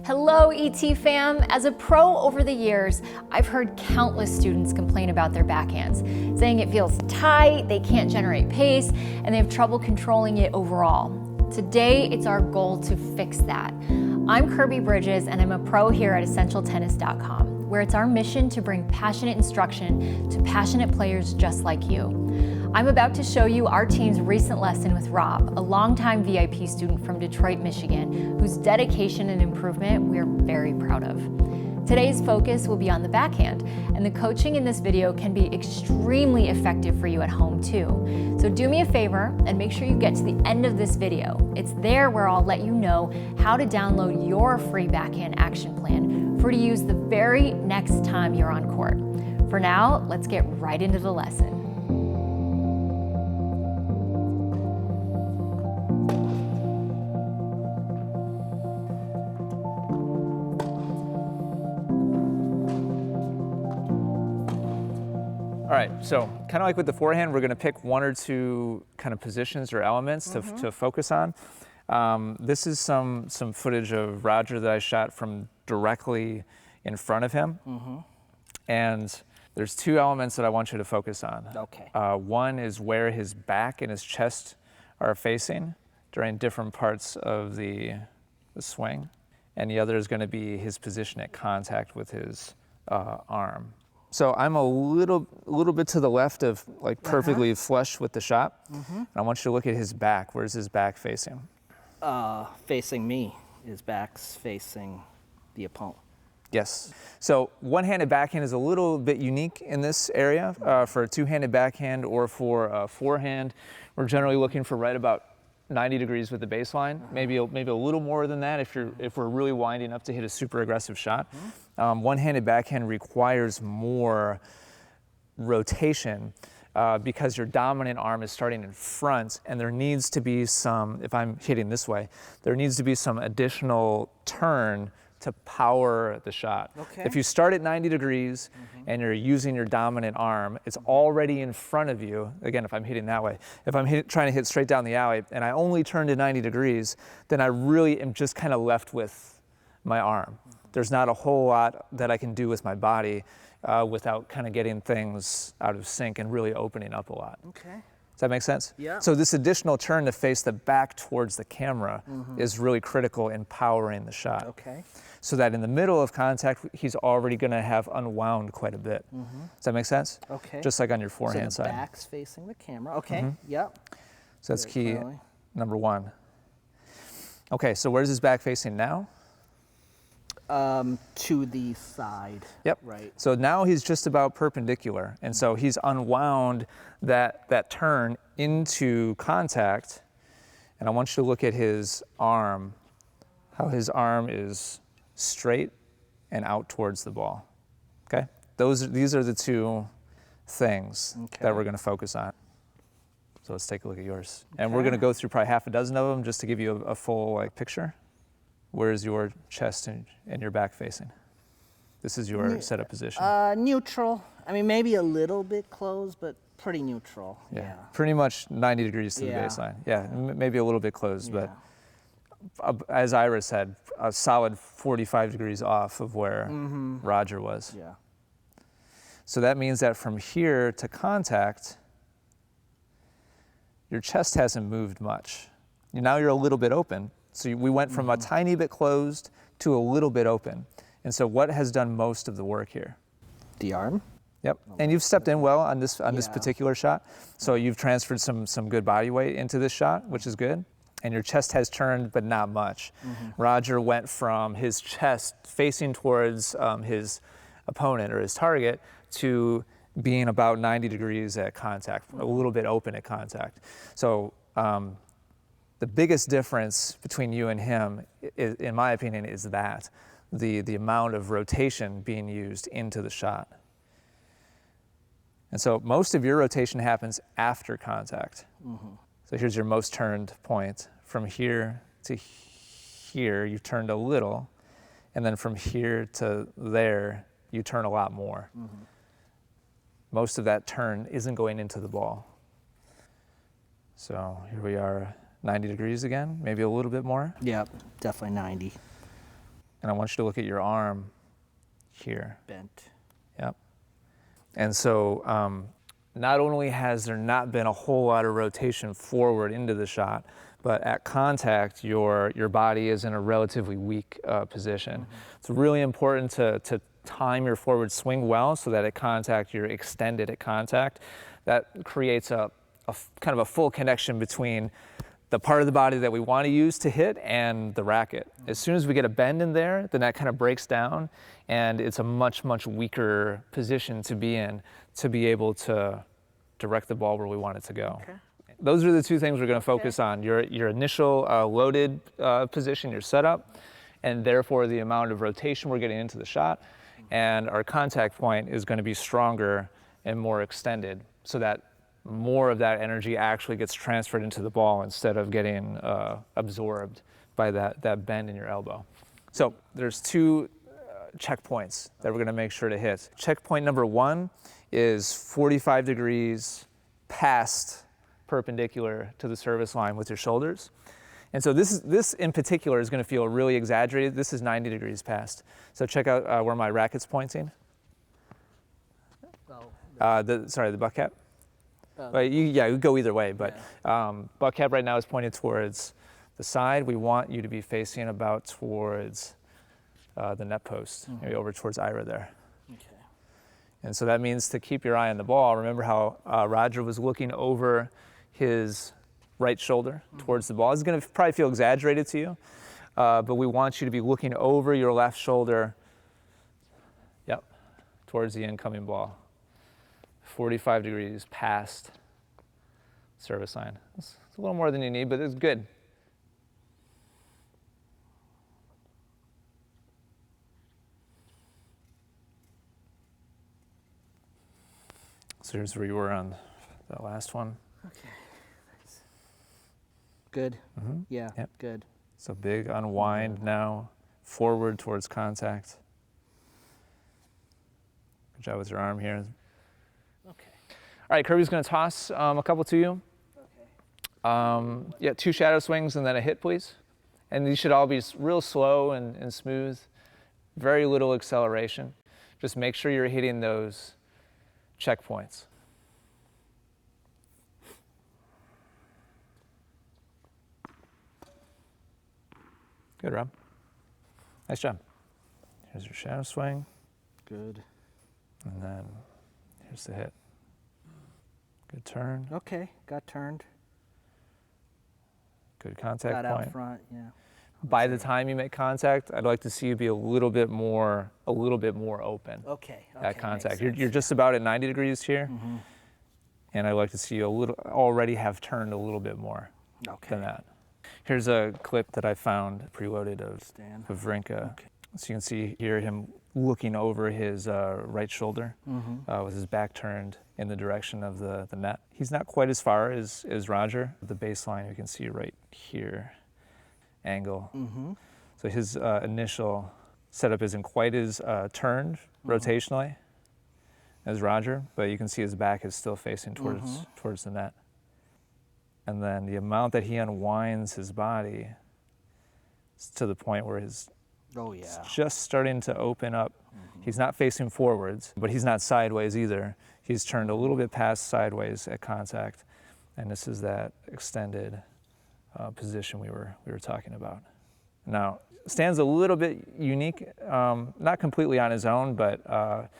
Hello ET fam! As a pro over the years, I've heard countless students complain about their backhands, saying it feels tight, they can't generate pace, and they have trouble controlling it overall. Today, it's our goal to fix that. I'm Kirby Bridges and I'm a pro here at EssentialTennis.com, where it's our mission to bring passionate instruction to passionate players just like you. I'm about to show you our team's recent lesson with Rob, a longtime VIP student from Detroit, Michigan, whose dedication and improvement we're very proud of. Today's focus will be on the backhand, and the coaching in this video can be extremely effective for you at home too. So do me a favor and make sure you get to the end of this video. It's there where I'll let you know how to download your free backhand action plan for to use the very next time you're on court. For now, let's get right into the lesson. All right, so kind of like with the forehand, we're going to pick one or two kind of positions or elements to focus on. This is some footage of Roger that I shot from directly in front of him. And there's two elements that I want you to focus on. Okay. One is where his back and his chest are facing during different parts of the swing. And the other is going to be his position at contact with his arm. So I'm a little bit to the left of like perfectly flush with the shot. And I want you to look at his back. Where's his back facing? Facing me. His back's facing the opponent. Yes. So one-handed backhand is a little bit unique in this area. For a two-handed backhand or for a forehand, we're generally looking for right about 90 degrees with the baseline, maybe a little more than that if we're really winding up to hit a super aggressive shot. One-handed backhand requires more rotation because your dominant arm is starting in front, and there needs to be some, if I'm hitting this way, there needs to be some additional turn to power the shot. Okay. If you start at 90 degrees and you're using your dominant arm, it's already in front of you. Again, if I'm hitting that way, if I'm trying to hit straight down the alley and I only turn to 90 degrees, then I really am just kind of left with my arm. There's not a whole lot that I can do with my body without kind of getting things out of sync and really opening up a lot. Okay. Does that make sense? Yeah. So this additional turn to face the back towards the camera is really critical in powering the shot. Okay. So that in the middle of contact, he's already going to have unwound quite a bit. Does that make sense? Okay. Just like on your forehand so the side. back's facing the camera. Okay. Yep. So that's Very key clearly. number one. Okay, so where's his back facing now? To the side. Yep. Right. So now he's just about perpendicular. And so he's unwound that turn into contact. And I want you to look at his arm, how his arm is straight and out towards the ball. Okay? These are the two things that we're going to focus on. So let's take a look at yours. And we're going to go through probably half a dozen of them just to give you a full picture. Where's your chest and your back facing? This is your setup position. Neutral. I mean, maybe a little bit closed, but pretty neutral. Yeah. Pretty much 90 degrees to the baseline. Yeah, maybe a little bit closed, but as Ira said, a solid 45 degrees off of where Roger was. Yeah. So that means that from here to contact, your chest hasn't moved much. Now you're a little bit open. So we went from a tiny bit closed to a little bit open. And so what has done most of the work here? The arm. Yep, and you've stepped in well on this particular shot. So you've transferred some good body weight into this shot, which is good. And your chest has turned, but not much. Roger went from his chest facing towards his opponent or his target to being about 90 degrees at contact, a little bit open at contact. So the biggest difference between you and him, in my opinion, is that the amount of rotation being used into the shot. And so most of your rotation happens after contact. So here's your most turned point. From here to here, you turned a little, and then from here to there, you turn a lot more. Most of that turn isn't going into the ball. So here we are, 90 degrees again, maybe a little bit more. Yep, definitely 90. And I want you to look at your arm here. Bent. Yep. And so not only has there not been a whole lot of rotation forward into the shot, but at contact, your body is in a relatively weak position. It's really important to time your forward swing well so that at contact, you're extended at contact. That creates a kind of a full connection between the part of the body that we want to use to hit and the racket. As soon as we get a bend in there, then that kind of breaks down, and it's a much, much weaker position to be in to be able to direct the ball where we want it to go. Okay. Those are the two things we're going to focus on. Your initial loaded position, your setup, and therefore the amount of rotation we're getting into the shot. And our contact point is going to be stronger and more extended so that more of that energy actually gets transferred into the ball instead of getting absorbed by that bend in your elbow. So there's two checkpoints that we're going to make sure to hit. Checkpoint number 1 is 45 degrees past perpendicular to the service line with your shoulders. And so this in particular is going to feel really exaggerated. This is 90 degrees past. So check out where my racket's pointing. The butt cap. Well, you go either way, but butt cap right now is pointed towards the side. We want you to be facing about towards the net post, maybe over towards Ira there. Okay. And so that means to keep your eye on the ball. Remember how Roger was looking over his right shoulder towards the ball. It's going to probably feel exaggerated to you, but we want you to be looking over your left shoulder, towards the incoming ball. 45 degrees past service line. It's a little more than you need, but it's good. So here's where you were on that last one. Okay. Nice. Good. Yeah. Yep. Good. So big unwind now, forward towards contact. Good job with your arm here. Okay. All right, Kirby's going to toss a couple to you. Okay. 2 shadow swings and then a hit, please. And these should all be real slow and smooth, very little acceleration. Just make sure you're hitting those checkpoints. Good, Rob. Nice job. Here's your shadow swing, Good. and then here's the hit. Good turn, Okay. Got turned. good contact Got point. out front. Yeah. By the time you make contact, I'd like to see you be a little bit more open Okay. at contact. Makes You're sense. just about at 90 degrees here, and I'd like to see you already have turned a little bit more Okay. than that. Here's a clip that I found preloaded of Stan. Vavrinka. Okay. So you can see here him looking over his right shoulder with his back turned in the direction of the net. He's not quite as far as Roger. The baseline you can see right here, angle. So his initial setup isn't quite as turned rotationally as Roger, but you can see his back is still facing towards the net. And then the amount that he unwinds his body is to the point where his Oh yeah. it's just starting to open up. He's not facing forwards, but he's not sideways either. He's turned a little bit past sideways at contact, and this is that extended position we were talking about. Now, Stan's a little bit unique, not completely on his own, but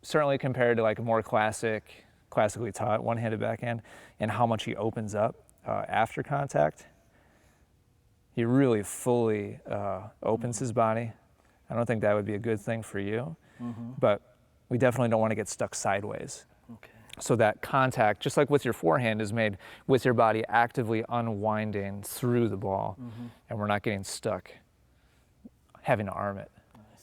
certainly compared to like a more classically taught one-handed backhand, and how much he opens up after contact. He really fully opens his body. I don't think that would be a good thing for you, but we definitely don't want to get stuck sideways. Okay. So that contact, just like with your forehand, is made with your body actively unwinding through the ball, and we're not getting stuck having to arm it.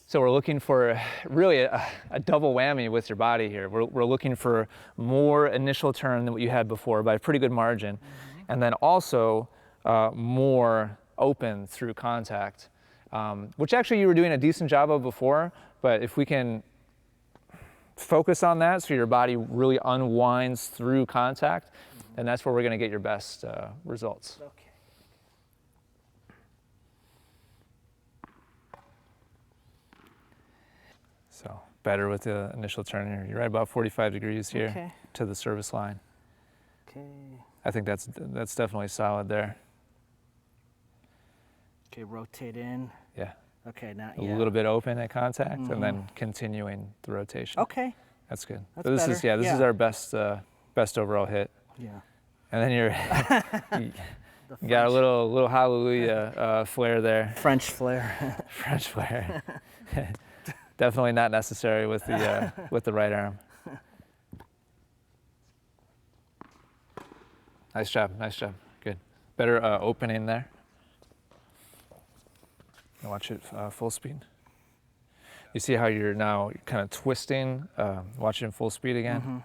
So we're looking for really a double whammy with your body here. We're looking for more initial turn than what you had before by a pretty good margin, and then also more open through contact, which actually you were doing a decent job of before, but if we can focus on that so your body really unwinds through contact, then that's where we're going to get your best results. Okay. So better with the initial turn here. You're right about 45 degrees here Okay. to the service line. Okay. I think that's definitely solid there. Okay, rotate in. Yeah. Okay, now, A yeah. little bit open at contact and then continuing the rotation. Okay. That's good. That's So this better. is this is Yeah. our best overall hit. Yeah. And then you got a little hallelujah flare there. French flare. French flare. Definitely not necessary with the right arm. Nice job. Good. Better opening there. Watch it full speed. You see how you're now kind of twisting, watching full speed again?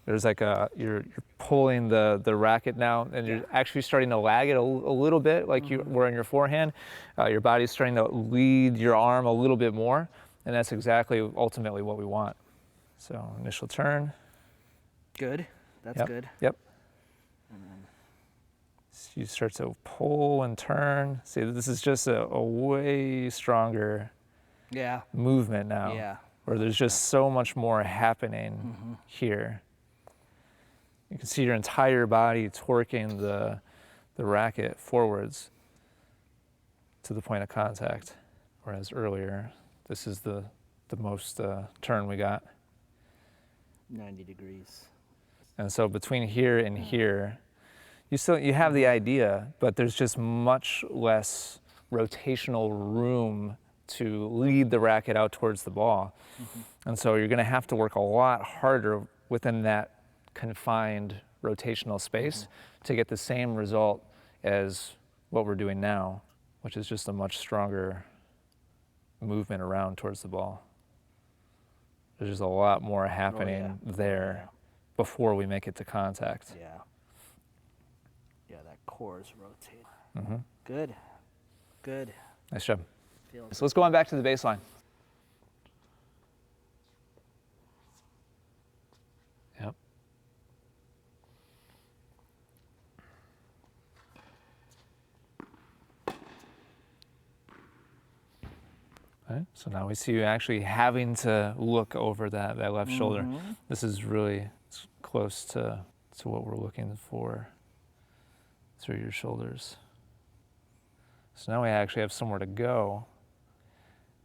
There's like you're pulling the racket now, and you're actually starting to lag it a little bit, like you were in your forehand. Your body's starting to lead your arm a little bit more, and that's exactly ultimately what we want. So initial turn. Good. That's Yep. good. Yep. So you start to pull and turn. See, this is just a way stronger Yeah. movement now. Yeah. Where there's just so much more happening here. You can see your entire body torquing the racket forwards to the point of contact. Whereas earlier, this is the most turn we got. 90 degrees. And so between here and here, you have the idea, but there's just much less rotational room to lead the racket out towards the ball. And so you're going to have to work a lot harder within that confined rotational space to get the same result as what we're doing now, which is just a much stronger movement around towards the ball. There's just a lot more happening there before we make it to contact. Yeah. Yeah, that core is rotating. Good. Good. Nice job. Feels So let's go on back to the baseline. Yep. Okay, so now we see you actually having to look over that left shoulder. This is really close to what we're looking for through your shoulders. So now we actually have somewhere to go,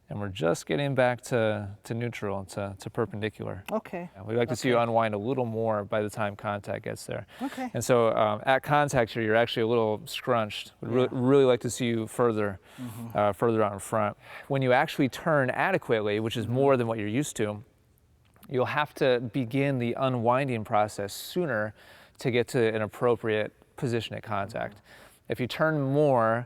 and we're just getting back to neutral, to perpendicular. Okay. And we'd like to see you unwind a little more by the time contact gets there. Okay. And so at contact here, you're actually a little scrunched. We'd really like to see you further out in front. When you actually turn adequately, which is more than what you're used to, you'll have to begin the unwinding process sooner to get to an appropriate position at contact. If you turn more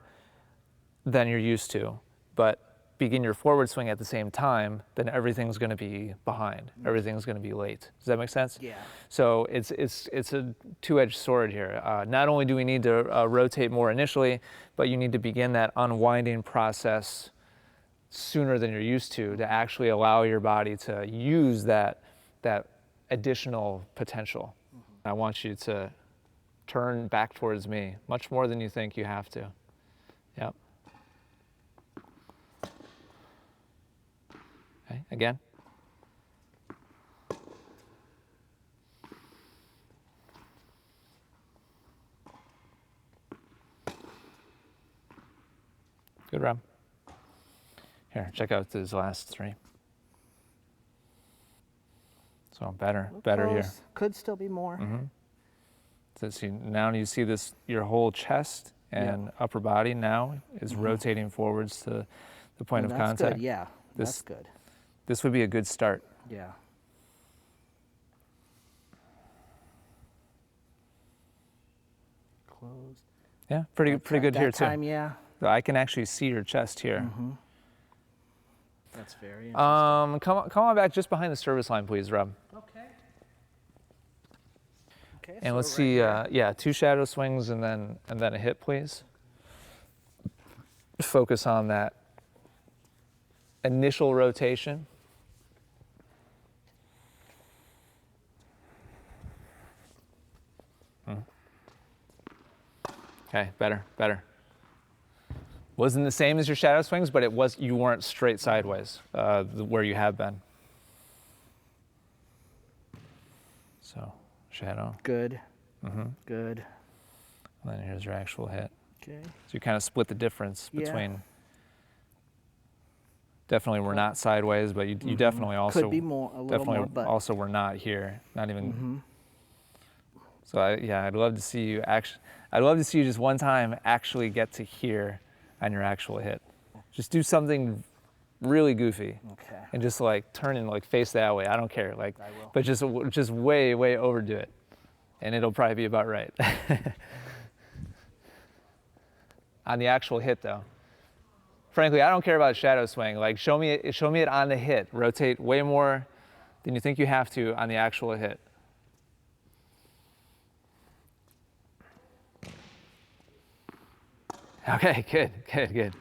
than you're used to, but begin your forward swing at the same time, then everything's going to be behind. Everything's going to be late. Does that make sense? Yeah. So it's a two-edged sword here. Not only do we need to rotate more initially, but you need to begin that unwinding process sooner than you're used to actually allow your body to use that additional potential. I want you to turn back towards me much more than you think you have to. Yep. Okay, again. Good, Rob. Here, check out these last three. So better here. Close. Could still be more. So see, now you see this, your whole chest and upper body now is rotating forwards to the point of That's contact. good. Yeah. This- That's good. This would be a good start. Yeah. Closed. Yeah, pretty good that here too. time, yeah. So I can actually see your chest here. That's very interesting. Come on back just behind the service line, please, Rob. Okay. Okay. And so let's right see, here. 2 shadow swings and then a hit, please. Focus on that initial rotation. Okay, better. Wasn't the same as your shadow swings, but you weren't straight sideways where you have been. So, shadow. Good. Good. And then here's your actual hit. Okay. So you kind of split the difference Yeah. between. Definitely we're not sideways, but you definitely also Could be more, a little definitely more, but also we're not here, not even. So I'd love to see you I'd love to see you just one time actually get to here on your actual hit. Just do something really goofy. Okay. And just like turn and like face that way. I don't care. Like, I will. but just way overdo it, and it'll probably be about right. On the actual hit though. Frankly, I don't care about shadow swing. Like show me it on the hit. Rotate way more than you think you have to on the actual hit. Okay, good.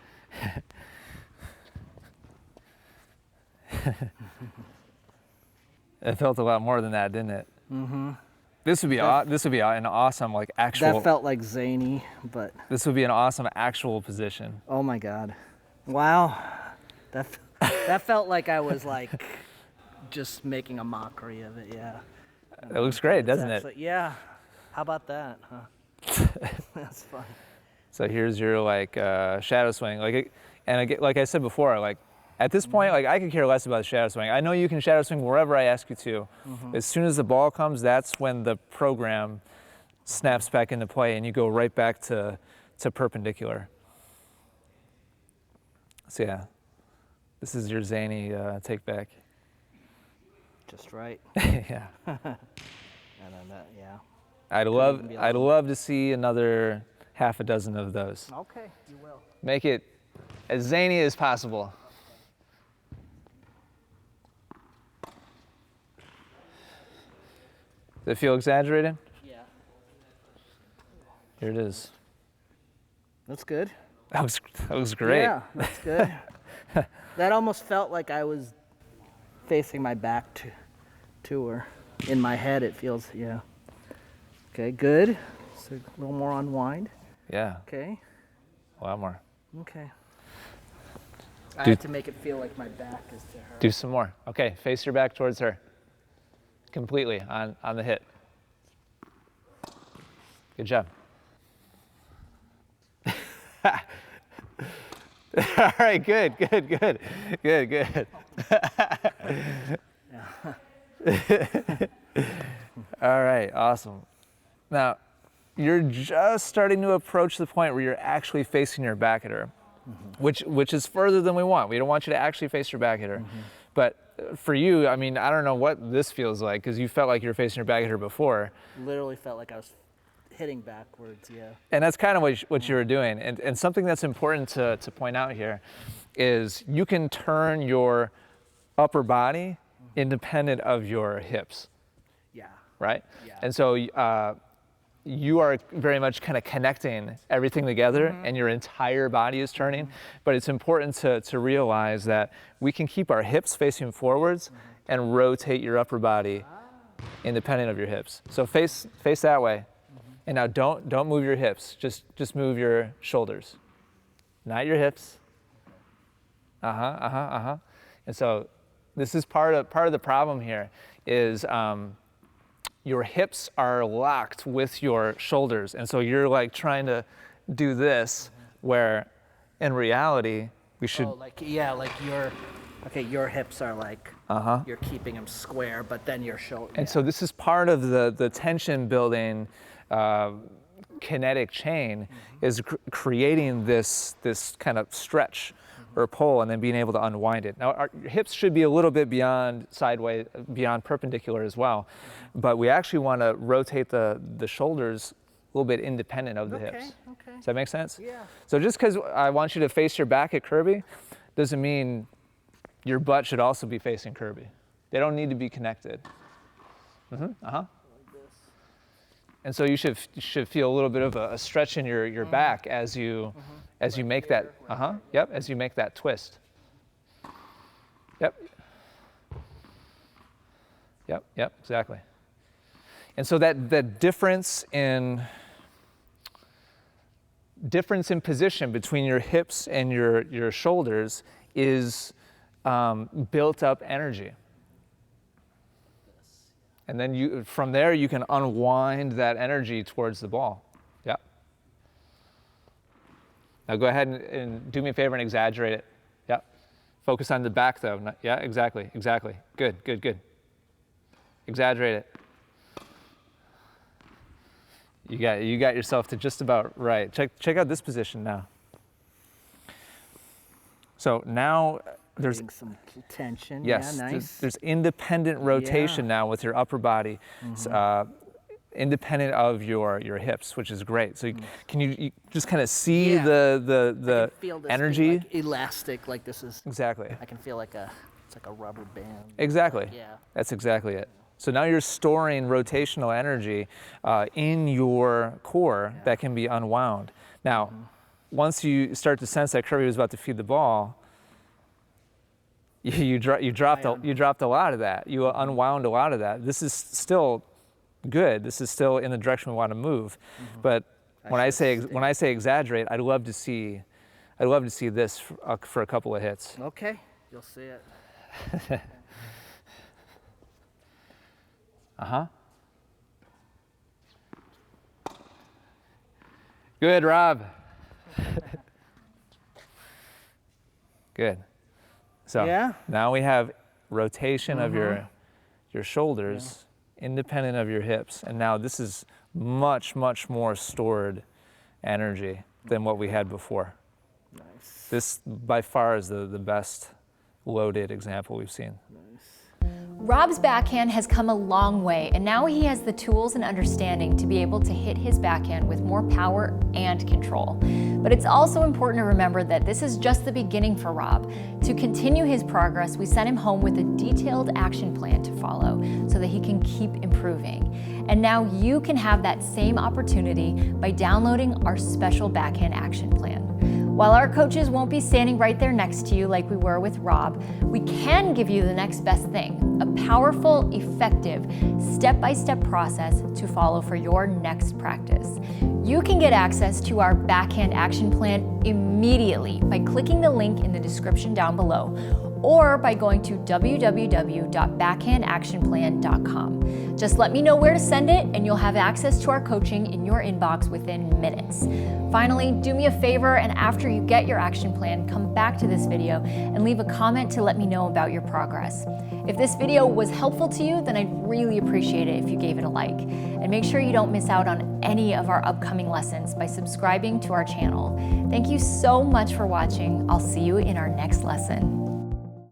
It felt a lot more than that, didn't it? Mm-hmm. This would be an awesome like actual. that felt like zany, but This would be an awesome actual position. oh my God. Wow. That felt like I was like just making a mockery of it, yeah. It looks great, doesn't it? Actually, yeah. How about that, huh? That's fun. So here's your like shadow swing, like I said before, like at this point, like I could care less about the shadow swing. I know you can shadow swing wherever I ask you to. As soon as the ball comes, that's when the program snaps back into play, and you go right back to perpendicular. So yeah, this is your zany take back. Just right. Yeah, And then that, yeah. I'd love to see another half a dozen of those. Okay, you will. Make it as zany as possible. Does it feel exaggerated? Yeah. Here it is. That's good. That was great. Yeah, that's good. That almost felt like I was facing my back to her. In my head, it feels, yeah. Okay, good. So a little more unwind. Yeah, Okay. a lot more. Okay. I Dude. have to make it feel like my back is to her. Do some more. Okay, face your back towards her. Completely on the hit. Good job. All right, good. All right, awesome. Now, you're just starting to approach the point where you're actually facing your back at her, which is further than we want. We don't want you to actually face your back at her. But for you, I mean, I don't know what this feels like because you felt like you were facing your back at her before. Literally felt like I was hitting backwards, yeah. And that's kind of what you were doing. And something that's important to point out here is you can turn your upper body independent of your hips, Yeah. right? Yeah. And so you are very much kind of connecting everything together and your entire body is turning. But it's important to realize that we can keep our hips facing forwards and rotate your upper body independent of your hips. So face that way. And now don't move your hips. Just move your shoulders, not your hips. And so this is part of the problem here is your hips are locked with your shoulders, and so you're like trying to do this where in reality we should. Oh, like your hips are like you're keeping them square, but then your shoulder. And so this is part of the tension building kinetic chain is creating this kind of stretch or pull and then being able to unwind it. Now our hips should be a little bit beyond sideways, beyond perpendicular as well, but we actually want to rotate the shoulders a little bit independent of the hips. Okay. Does that make sense? Yeah. So just because I want you to face your back at Kirby doesn't mean your butt should also be facing Kirby. They don't need to be connected. And so you should feel a little bit of a stretch in your back as you make that as you make that twist. Yep, exactly. And so that difference in difference in position between your hips and your shoulders is built up energy. And then from there, you can unwind that energy towards the ball. Yeah. Now go ahead and do me a favor and exaggerate it. Yeah. Focus on the back though. Yeah, exactly, exactly. Good, good, good. Exaggerate it. You got yourself to just about right. Check out this position now. So now there's some tension. Yes, Yeah, nice. there's independent rotation now with your upper body, independent of your hips, which is great. So can you just kind of see the feel this energy? being, like, elastic, like this is Exactly. I can feel it's like a rubber band. Exactly. Yeah. That's exactly it. So now you're storing rotational energy in your core that can be unwound. Now, once you start to sense that Kirby was about to feed the ball, you dropped a lot of that. You unwound a lot of that. This is still good. This is still in the direction we want to move. But when I say exaggerate, I'd love to see this for a couple of hits. Okay, you'll see it. Good, Rob. Good. So now we have rotation of your shoulders, independent of your hips, and now this is much more stored energy than what we had before. Nice. This by far is the best loaded example we've seen. Rob's backhand has come a long way, and now he has the tools and understanding to be able to hit his backhand with more power and control. But it's also important to remember that this is just the beginning for Rob. To continue his progress, we sent him home with a detailed action plan to follow so that he can keep improving. And now you can have that same opportunity by downloading our special backhand action plan. While our coaches won't be standing right there next to you like we were with Rob, we can give you the next best thing, a powerful, effective, step-by-step process to follow for your next practice. You can get access to our backhand action plan immediately by clicking the link in the description down below, or by going to www.backhandactionplan.com. Just let me know where to send it and you'll have access to our coaching in your inbox within minutes. Finally, do me a favor, and after you get your action plan, come back to this video and leave a comment to let me know about your progress. If this video was helpful to you, then I'd really appreciate it if you gave it a like. And make sure you don't miss out on any of our upcoming lessons by subscribing to our channel. Thank you so much for watching. I'll see you in our next lesson.